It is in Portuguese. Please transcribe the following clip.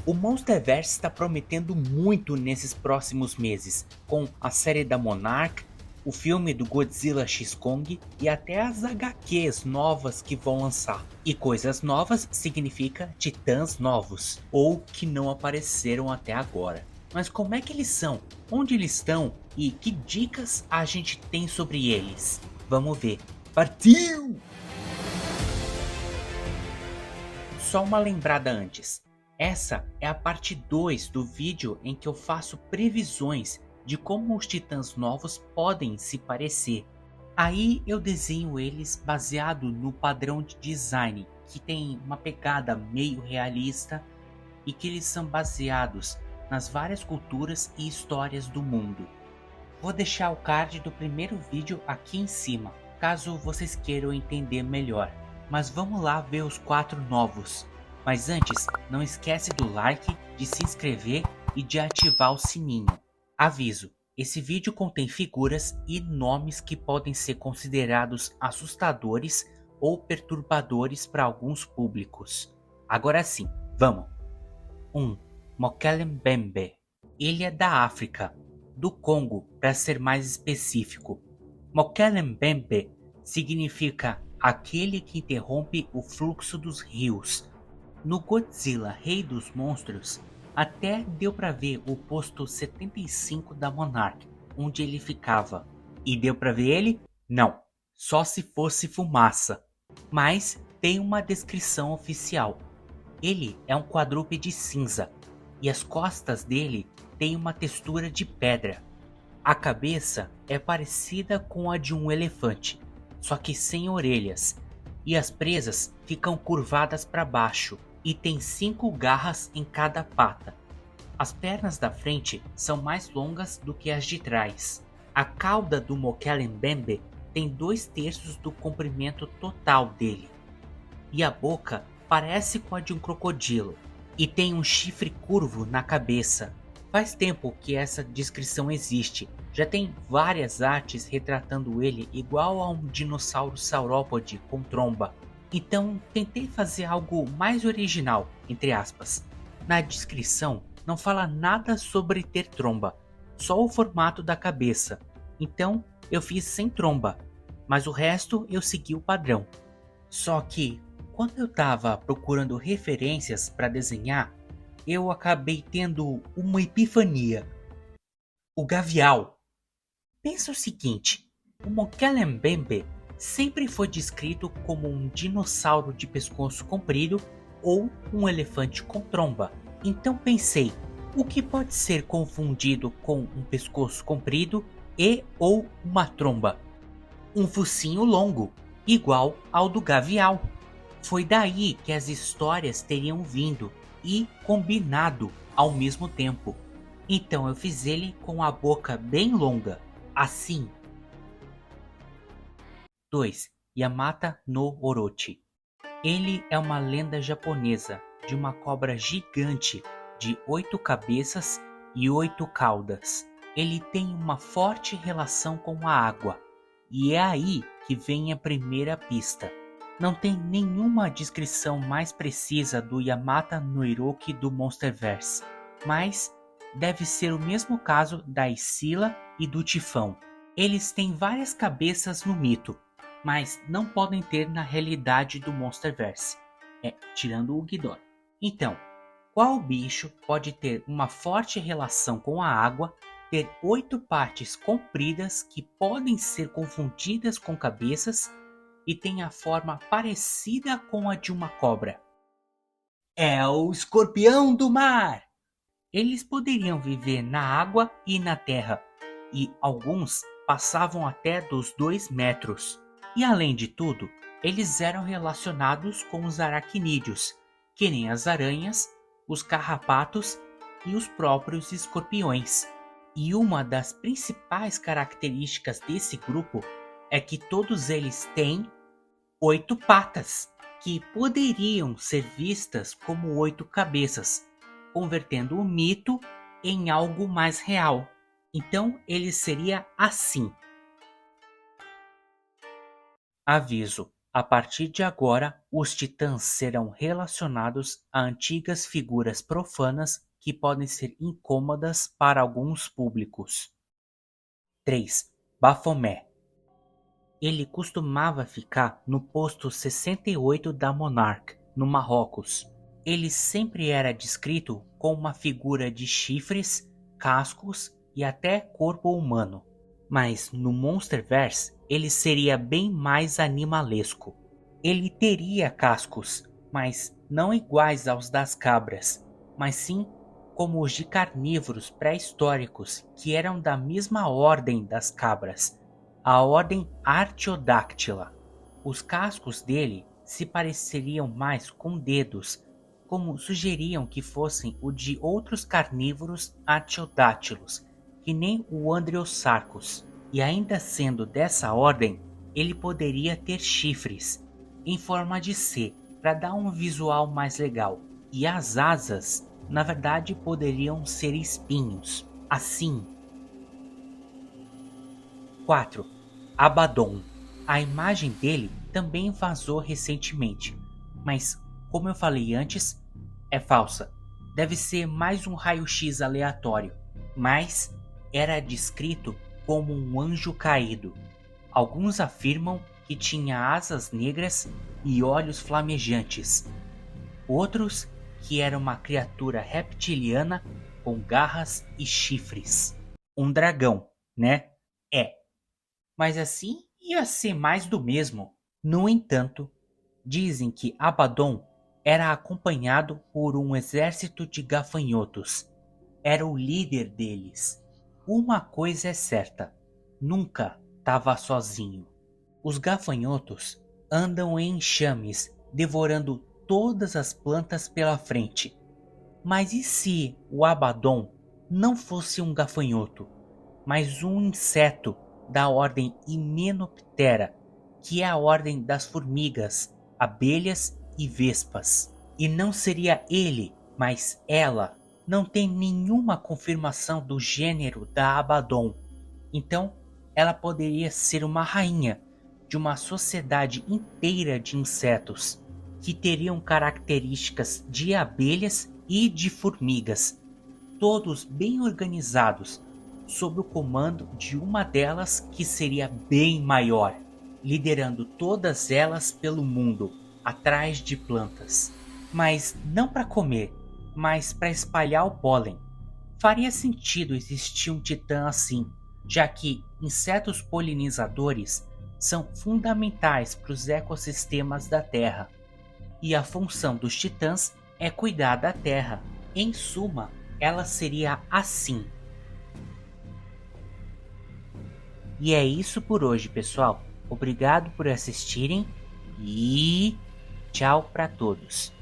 O Monsterverse está prometendo muito nesses próximos meses, com a série da Monarch, o filme do Godzilla X Kong e até as HQs novas que vão lançar. E coisas novas significa titãs novos, ou que não apareceram até agora. Mas como é que eles são? Onde eles estão? E que dicas a gente tem sobre eles? Vamos ver. Partiu! Só uma lembrada antes. Essa é a parte 2 do vídeo em que eu faço previsões de como os titãs novos podem se parecer. Aí eu desenho eles baseado no padrão de design, que tem uma pegada meio realista e que eles são baseados nas várias culturas e histórias do mundo. Vou deixar o card do primeiro vídeo aqui em cima, caso vocês queiram entender melhor. Mas vamos lá ver os 4 novos. Mas antes, não esquece do like, de se inscrever e de ativar o sininho. Aviso, esse vídeo contém figuras e nomes que podem ser considerados assustadores ou perturbadores para alguns públicos. Agora sim, vamos! 1. Mokele Mbembe. Ele é da África, do Congo para ser mais específico. Mokele Mbembe significa aquele que interrompe o fluxo dos rios. No Godzilla Rei dos Monstros, até deu para ver o posto 75 da Monarch, onde ele ficava. E deu para ver ele? Não, só se fosse fumaça. Mas tem uma descrição oficial. Ele é um quadrúpede cinza, e as costas dele têm uma textura de pedra. A cabeça é parecida com a de um elefante, só que sem orelhas, e as presas ficam curvadas para baixo e tem 5 garras em cada pata. As pernas da frente são mais longas do que as de trás. A cauda do Mokele Mbembe tem 2/3 do comprimento total dele, e a boca parece com a de um crocodilo, e tem um chifre curvo na cabeça. Faz tempo que essa descrição existe, já tem várias artes retratando ele igual a um dinossauro saurópode com tromba. Então tentei fazer algo mais original, entre aspas. Na descrição não fala nada sobre ter tromba, só o formato da cabeça. Então eu fiz sem tromba, mas o resto eu segui o padrão. Só que quando eu estava procurando referências para desenhar, eu acabei tendo uma epifania. O Gavial. Pensa o seguinte, o Mokele Mbembe sempre foi descrito como um dinossauro de pescoço comprido ou um elefante com tromba. Então pensei, o que pode ser confundido com um pescoço comprido e ou uma tromba? Um focinho longo, igual ao do Gavial. Foi daí que as histórias teriam vindo e combinado ao mesmo tempo. Então eu fiz ele com a boca bem longa, assim. 2. Yamata no Orochi. Ele é uma lenda japonesa de uma cobra gigante de 8 cabeças e 8 caudas. Ele tem uma forte relação com a água, e é aí que vem a primeira pista. Não tem nenhuma descrição mais precisa do Yamata no Orochi do Monsterverse, mas deve ser o mesmo caso da Scylla e do Tifão. Eles têm várias cabeças no mito, mas não podem ter na realidade do Monsterverse, tirando o Ghidorah. Então, qual bicho pode ter uma forte relação com a água, ter 8 partes compridas que podem ser confundidas com cabeças e tem a forma parecida com a de uma cobra? É o escorpião do mar! Eles poderiam viver na água e na terra, e alguns passavam até dos 2 metros. E além de tudo, eles eram relacionados com os aracnídeos, que nem as aranhas, os carrapatos e os próprios escorpiões. E uma das principais características desse grupo é que todos eles têm 8 patas, que poderiam ser vistas como 8 cabeças, convertendo o mito em algo mais real. Então ele seria assim. Aviso: A partir de agora, os titãs serão relacionados a antigas figuras profanas que podem ser incômodas para alguns públicos. 3. Baphomet. Ele costumava ficar no posto 68 da Monarch, no Marrocos. Ele sempre era descrito como uma figura de chifres, cascos e até corpo humano. Mas no Monsterverse ele seria bem mais animalesco. Ele teria cascos, mas não iguais aos das cabras, mas sim como os de carnívoros pré-históricos que eram da mesma ordem das cabras, a ordem Artiodactyla. Os cascos dele se pareceriam mais com dedos, como sugeriam que fossem o de outros carnívoros artiodátilos, que nem o Andreossarcus. E ainda sendo dessa ordem, ele poderia ter chifres, em forma de C, para dar um visual mais legal. E as asas, na verdade, poderiam ser espinhos, assim. 4. Abaddon. A imagem dele também vazou recentemente, mas, como eu falei antes, é falsa. Deve ser mais um raio-x aleatório, mas era descrito como um anjo caído. Alguns afirmam que tinha asas negras e olhos flamejantes. Outros que era uma criatura reptiliana com garras e chifres. Um dragão, né? É. Mas assim ia ser mais do mesmo. No entanto, dizem que Abaddon era acompanhado por um exército de gafanhotos. Era o líder deles. Uma coisa é certa, nunca estava sozinho. Os gafanhotos andam em enxames, devorando todas as plantas pela frente. Mas e se o Abaddon não fosse um gafanhoto, mas um inseto da ordem Hymenoptera, que é a ordem das formigas, abelhas e vespas? E não seria ele, mas ela. Não tem nenhuma confirmação do gênero da Abaddon. Então, ela poderia ser uma rainha de uma sociedade inteira de insetos, que teriam características de abelhas e de formigas, todos bem organizados, sob o comando de uma delas que seria bem maior, liderando todas elas pelo mundo, atrás de plantas. Mas não para comer, mas para espalhar o pólen. Faria sentido existir um titã assim, já que insetos polinizadores são fundamentais para os ecossistemas da Terra. E a função dos titãs é cuidar da Terra. Em suma, ela seria assim. E é isso por hoje, pessoal. Obrigado por assistirem e tchau para todos.